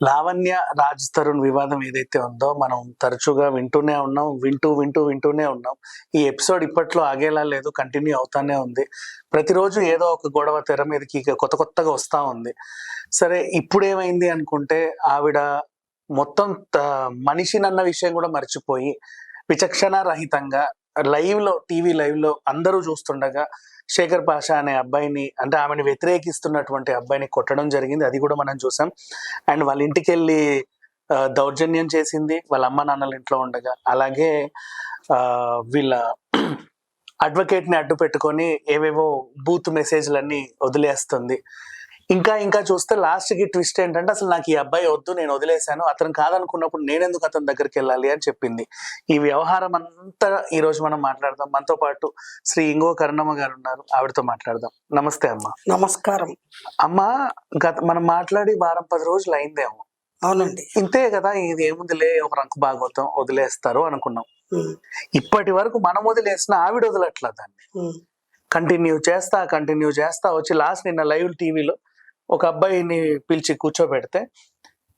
లావణ్య రాజ్ తరుణ్ వివాదం ఏదైతే ఉందో మనం తరచుగా వింటూనే ఉన్నాం, వింటూనే ఉన్నాం. ఈ ఎపిసోడ్ ఇప్పట్లో ఆగేలా లేదు, కంటిన్యూ అవుతానే ఉంది. ప్రతిరోజు ఏదో ఒక గొడవ తెర మీదకి కొత్తగా వస్తా ఉంది. సరే, ఇప్పుడు ఏమైంది అనుకుంటే ఆవిడ మొత్తం మనిషినన్న విషయం కూడా మర్చిపోయి విచక్షణ రహితంగా టీవీ లైవ్ లో అందరూ చూస్తుండగా శేఖర్ పాషా అనే అబ్బాయిని, అంటే ఆమెను వ్యతిరేకిస్తున్నటువంటి అబ్బాయిని కొట్టడం జరిగింది. అది కూడా మనం చూసాం. అండ్ వాళ్ళ ఇంటికి వెళ్ళి దౌర్జన్యం చేసింది వాళ్ళ అమ్మ నాన్నల ఇంట్లో ఉండగా. అలాగే వీళ్ళ అడ్వకేట్ ని అడ్డు పెట్టుకొని ఏవేవో బూత్ మెసేజ్లన్నీ వదిలేస్తుంది. ఇంకా చూస్తే లాస్ట్ కి ట్విస్ట్ ఏంటంటే, అసలు నాకు ఈ అబ్బాయి వద్దు, నేను వదిలేశాను, అతను కాదనుకున్నప్పుడు నేనెందుకు అతని దగ్గరికి వెళ్ళాలి అని చెప్పింది. ఈ వ్యవహారం అంతా ఈ రోజు మనం మాట్లాడదాం. మనతో పాటు శ్రీ ఇంగో కరుణమ్మ గారు ఉన్నారు, ఆవిడతో మాట్లాడదాం. నమస్తే అమ్మ. నమస్కారం అమ్మ. మనం మాట్లాడి 10 రోజులు అయిందేమో. అవునండి. ఇంతే కదా, ఇది ఏముందిలే, ఒక రంకు భాగవతం వదిలేస్తారు అనుకున్నాం. ఇప్పటి వరకు మనం వదిలేసిన ఆవిడ వదలట్లా దాన్ని. కంటిన్యూ చేస్తా వచ్చి లాస్ట్ నిన్న లైవ్ టీవీలో ఒక అబ్బాయిని పిలిచి కూర్చోబెడితే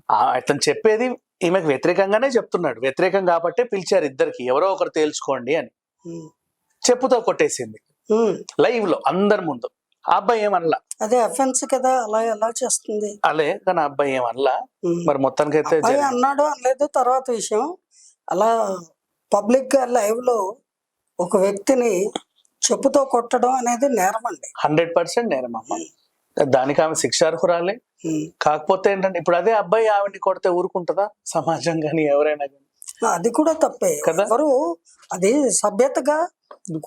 అతను చెప్పేది ఈమెకు వ్యతిరేకంగానే చెప్తున్నాడు. వ్యతిరేకం కాబట్టే పిలిచారు ఇద్దరికి, ఎవరో ఒకరు తేల్చుకోండి అని. చెప్పుతో కొట్టేసింది లైవ్ లో అందరి ముందు. ఆ అబ్బాయి ఏమనలా. అదే అఫెన్స్ కదా, అలా ఎలా చేస్తుంది అలే కానీ ఆ అబ్బాయి ఏమనలా. మరి మొత్తానికి అయితే అన్నాడు అనలేదు తర్వాత విషయం. అలా పబ్లిక్ గా లైవ్ లో ఒక వ్యక్తిని చెప్పుతో కొట్టడం అనేది నేరం అండి. 100% నేరం అమ్మ. దానికి ఆమె శిక్షార్హురాలే. కాకపోతే ఏంటంటే, ఇప్పుడు అదే అబ్బాయి ఆవిడ్ని కొడితే ఊరుకుంటుందా సమాజం కానీ ఎవరైనా కానీ? అది కూడా తప్పే కదా. ఎవరు అది సభ్యతగా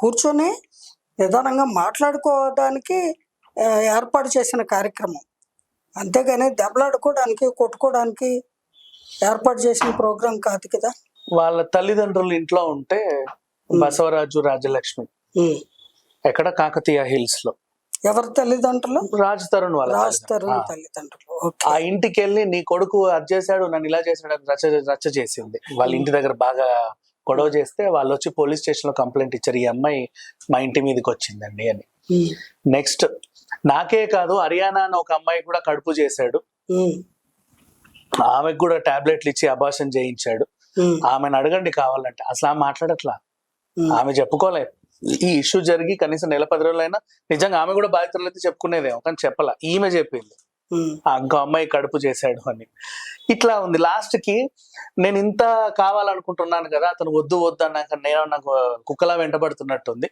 కూర్చొని నిదానంగా మాట్లాడుకోవడానికి ఏర్పాటు చేసిన కార్యక్రమం, అంతేగాని దెబ్బలాడుకోవడానికి కొట్టుకోవడానికి ఏర్పాటు చేసిన ప్రోగ్రాం కాదు కదా. వాళ్ళ తల్లిదండ్రులు ఇంట్లో ఉంటే బసవరాజు రాజలక్ష్మి ఎక్కడ కాకతీయ హిల్స్ లో. ఎవరి తల్లిదండ్రులు? రాజ్ తరుణ్ వాళ్ళ తల్లిదండ్రులు. ఆ ఇంటికి వెళ్ళి నీ కొడుకు అది చేశాడు, నన్ను ఇలా చేశాడు అని రచ్చ చేసింది. వాళ్ళ ఇంటి దగ్గర బాగా గొడవ చేస్తే వాళ్ళు వచ్చి పోలీస్ స్టేషన్ లో కంప్లైంట్ ఇచ్చారు, ఈ అమ్మాయి మా ఇంటి మీదకి వచ్చిందండి అని. నెక్స్ట్, నాకే కాదు హర్యానా అని ఒక అమ్మాయి కూడా కడుపు చేశాడు, ఆమెకు కూడా టాబ్లెట్లు ఇచ్చి అబార్షన్ చేయించాడు. ఆమెను అడగండి కావాలంటే. అసలు ఆమె మాట్లాడట్లా, ఆమె చెప్పుకోలేదు. ఈ ఇష్యూ జరిగి కనీసం 10 రోజులైనా నిజంగా ఆమె కూడా బాధితులు అయితే చెప్పుకునేదేమో, కానీ చెప్పాల. ఈమె చెప్పింది ఆ ఇంకో అమ్మాయి కడుపు చేశాడు అని. ఇట్లా ఉంది. లాస్ట్ కి నేను ఇంత కావాలనుకుంటున్నాను కదా, అతను వద్దు అన్నాక నాకు కుక్కలా వెంటబడుతున్నట్టుంది,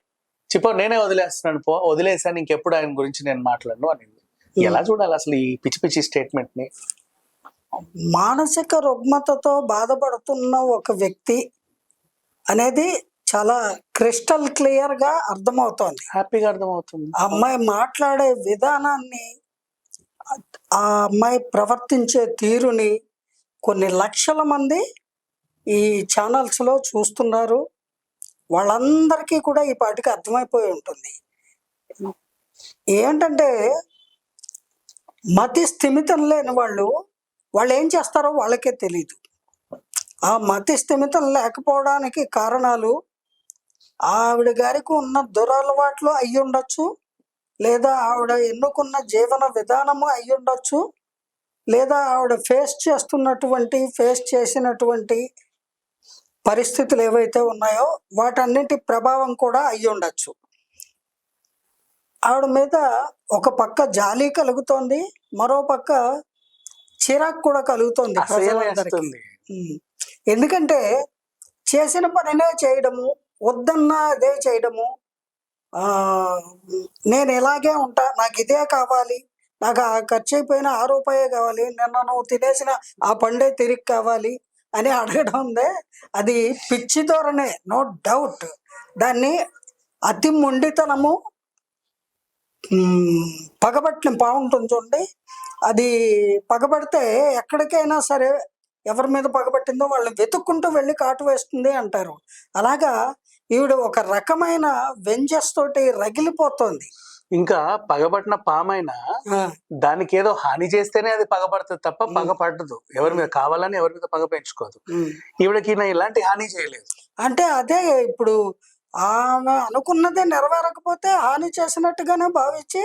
నేనే వదిలేస్తున్నాను, వదిలేసాను, ఇంకెప్పుడు ఆయన గురించి నేను మాట్లాడను అనేది. ఎలా చూడాలి అసలు ఈ పిచ్చి స్టేట్మెంట్ ని? మానసిక రుగ్మతతో బాధపడుతున్న ఒక వ్యక్తి అనేది చాలా క్రిస్టల్ క్లియర్ గా అర్థమవుతోంది, హ్యాపీగా అర్థమవుతుంది. ఆ అమ్మాయి మాట్లాడే విధానాన్ని, ఆ అమ్మాయి ప్రవర్తించే తీరుని కొన్ని లక్షల మంది ఈ ఛానల్స్ లో చూస్తున్నారు. వాళ్ళందరికీ కూడా ఈ పాటికి అర్థమైపోయి ఉంటుంది. ఏంటంటే, మతి స్థిమితం లేని వాళ్ళు ఏం చేస్తారో వాళ్ళకే తెలియదు. ఆ మతి స్థిమితం లేకపోవడానికి కారణాలు ఆవిడ గారికి ఉన్న దురలవాట్లు అయ్యి ఉండొచ్చు, లేదా ఆవిడ ఎన్నుకున్న జీవన విధానము అయ్యి ఉండొచ్చు, లేదా ఆవిడ ఫేస్ చేసినటువంటి పరిస్థితులు ఏవైతే ఉన్నాయో వాటన్నింటి ప్రభావం కూడా అయ్యి ఉండొచ్చు. ఆవిడ మీద ఒక పక్క జాలి కలుగుతోంది, మరో పక్క చిరాకు కూడా కలుగుతోంది ప్రజలందరికీ. ఎందుకంటే చేసిన పనినే చేయడము, వద్దన్నా అదే చేయడము, నేను ఇలాగే ఉంటా, నాకు ఇదే కావాలి, నాకు ఆ ఖర్చు అయిపోయిన ₹6 కావాలి, నిన్న నువ్వు తినేసిన ఆ పండే తిరిగి కావాలి అని అడగడం ఉందే, అది పిచ్చి ధోరణే, నో డౌట్. దాన్ని అతి మొండితనము, పగబట్టిన బాగుంటుంది చూడండి, అది పగబడితే ఎక్కడికైనా సరే ఎవరి మీద పగబట్టిందో వాళ్ళని వెతుక్కుంటూ వెళ్ళి కాటు వేస్తుంది అంటారు. అలాగా ఈవిడ ఒక రకమైన వెంజస్ తోటి రగిలిపోతుంది. ఇంకా పగబట్టిన పామైనా దానికి ఏదో హాని చేస్తేనే అది పగబడుతుంది తప్ప పగపడదు. ఎవరి మీద కావాలని ఎవరి మీద పగ పెంచుకోదు. ఈవిడకి ఇలాంటి హాని చేయలేదు. అంటే అదే ఇప్పుడు ఆమె అనుకున్నది నెరవేరకపోతే హాని చేసినట్టుగానే భావించి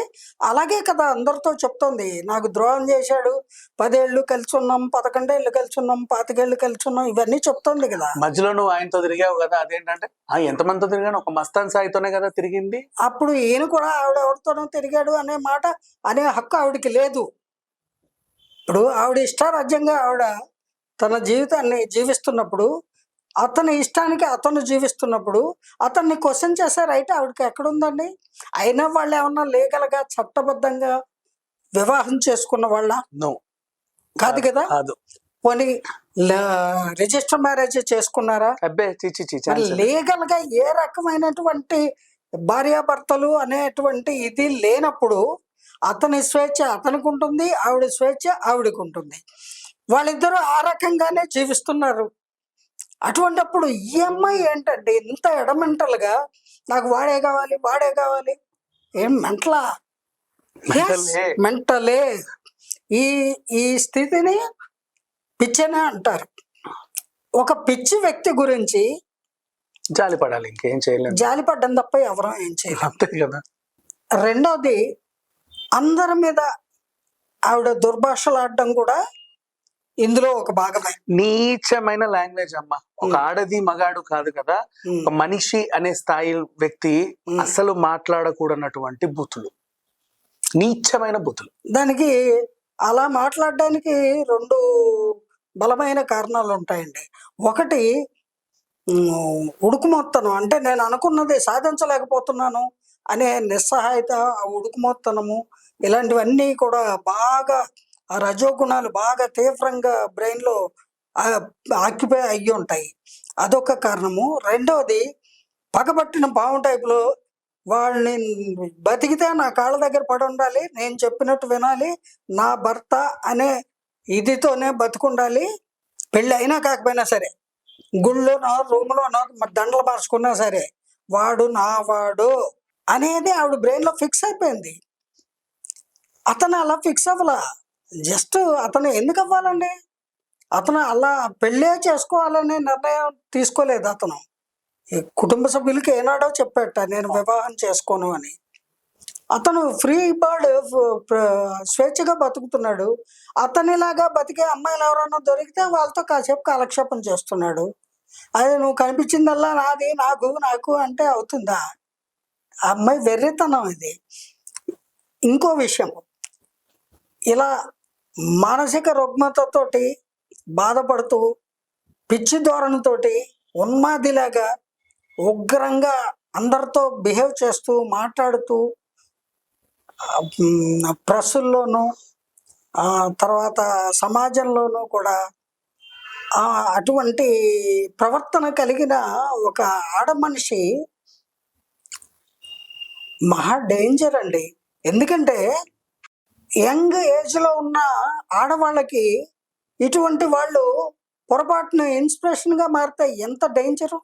అలాగే కదా అందరితో చెప్తోంది. నాకు ద్రోహం చేశాడు, 10 ఏళ్ళు కలిసి ఉన్నాం, 11 ఏళ్ళు కలిసి ఉన్నాం, 25 ఏళ్ళు కలిసి ఉన్నాం, ఇవన్నీ చెప్తోంది కదా. మధ్యలో నువ్వు ఆయనతో తిరిగావు కదా, అదేంటంటే ఎంతమందితో తిరిగాను, ఒక మస్తాన్ సాయితోనే కదా తిరిగింది. అప్పుడు ఈయన కూడా ఆవిడ ఎవరితోనో తిరిగాడు అనే మాట అనే హక్కు ఆవిడకి లేదు. ఇప్పుడు ఆవిడ ఇష్టారాజ్యంగా ఆవిడ తన జీవితాన్ని జీవిస్తున్నప్పుడు, అతని ఇష్టానికి అతను జీవిస్తున్నప్పుడు అతన్ని క్వశ్చన్ చేసే రైట్ ఆవిడకి ఎక్కడుందండి? అయినా వాళ్ళు ఏమన్నా లీగల్గా చట్టబద్ధంగా వివాహం చేసుకున్న వాళ్ళ? నో, కాదు కదా. కాదు. పోనీ రిజిస్టర్ మ్యారేజ్ చేసుకున్నారా? అబ్బే చిచి మరి లీగల్ గా ఏ రకమైనటువంటి భార్యాభర్తలు అనేటువంటి ఇది లేనప్పుడు అతని స్వేచ్ఛ అతనికి ఉంటుంది, ఆవిడ స్వేచ్ఛ ఆవిడకి ఉంటుంది. వాళ్ళిద్దరూ ఆ రకంగానే జీవిస్తున్నారు. అటువంటప్పుడు ఈ అమ్మాయి ఏంటంటే ఇంత ఎడమెంటల్గా నాకు వాడే కావాలి వాడే కావాలి, ఏం మెంటలా? మెంటలే. ఈ ఈ స్థితిని పిచ్చనే అంటారు. ఒక పిచ్చి వ్యక్తి గురించి జాలి పడాలి, ఇంకేం చేయలేదు. జాలి పడ్డం తప్ప ఎవరూ ఏం చేయలేం. అంతే కదా. రెండోది, అందరి మీద ఆవిడ దుర్భాషలాడడం కూడా ఇందులో ఒక భాగమే. నీచమైన లాంగ్వేజ్ అమ్మా. ఒక ఆడది మగాడు కాదు కదా, ఒక మనిషి అనే స్థాయి వ్యక్తి అసలు మాట్లాడకూడనటువంటి బూతులు, నీచమైన బూతులు. దానికి అలా మాట్లాడడానికి 2 బలమైన కారణాలు ఉంటాయండి. ఒకటి, ఉడుకుమొత్తనం, అంటే నేను అనుకున్నది సాధించలేకపోతున్నాను అనే నిస్సహాయత, ఆ ఉడుకుమొత్తనము, ఇలాంటివన్నీ కూడా బాగా ఆ రజోగుణాలు బాగా తీవ్రంగా బ్రెయిన్లో ఆక్యుపై అయ్యి ఉంటాయి. అదొక కారణము. రెండవది, పగబట్టిన పాము టైపులో వాళ్ళని బతికితే నా కాళ్ళ దగ్గర పడి ఉండాలి, నేను చెప్పినట్టు వినాలి, నా భర్త అనే ఇదితోనే బతుకుండాలి, పెళ్ళి అయినా కాకపోయినా సరే, గుళ్ళోనో రూమ్లోనో దండలు మార్చుకున్నా సరే వాడు నా వాడు అనేది ఆవిడ బ్రెయిన్లో ఫిక్స్ అయిపోయింది. అతను అలా ఫిక్స్ అవ్వలా. జస్ట్ అతను ఎందుకు అవ్వాలండి? అతను అలా పెళ్ళే చేసుకోవాలనే నిర్ణయం తీసుకోలేదు. అతను కుటుంబ సభ్యులకి ఏనాడో చెప్పాట నేను వివాహం చేసుకోను అని. అతను ఫ్రీ బర్డ్, స్వేచ్ఛగా బతుకుతున్నాడు. అతనిలాగా బతికే అమ్మాయిలు ఎవరైనా దొరికితే వాళ్ళతో కాసేపు కాలక్షేపం చేస్తున్నాడు. అదే నువ్వు కనిపించిందల్లా నాది, నాకు నాకు అంటే అవుతుందా? ఆ అమ్మాయి వెర్రితనం ఇది. ఇంకో విషయం, ఇలా మానసిక రుగ్మతతోటి బాధపడుతూ పిచ్చి ధోరణితోటి ఉన్మాదిలాగా ఉగ్రంగా అందరితో బిహేవ్ చేస్తూ మాట్లాడుతూ ప్రెస్సుల్లోనూ తర్వాత సమాజంలోనూ కూడా అటువంటి ప్రవర్తన కలిగిన ఒక ఆడమనిషి మహా డేంజర్ అండి. ఎందుకంటే యంగ్ ఏజ్లో ఉన్న ఆడవాళ్ళకి ఇటువంటి వాళ్ళు పొరపాటున ఇన్స్పిరేషన్గా మారితే ఎంత డేంజరు.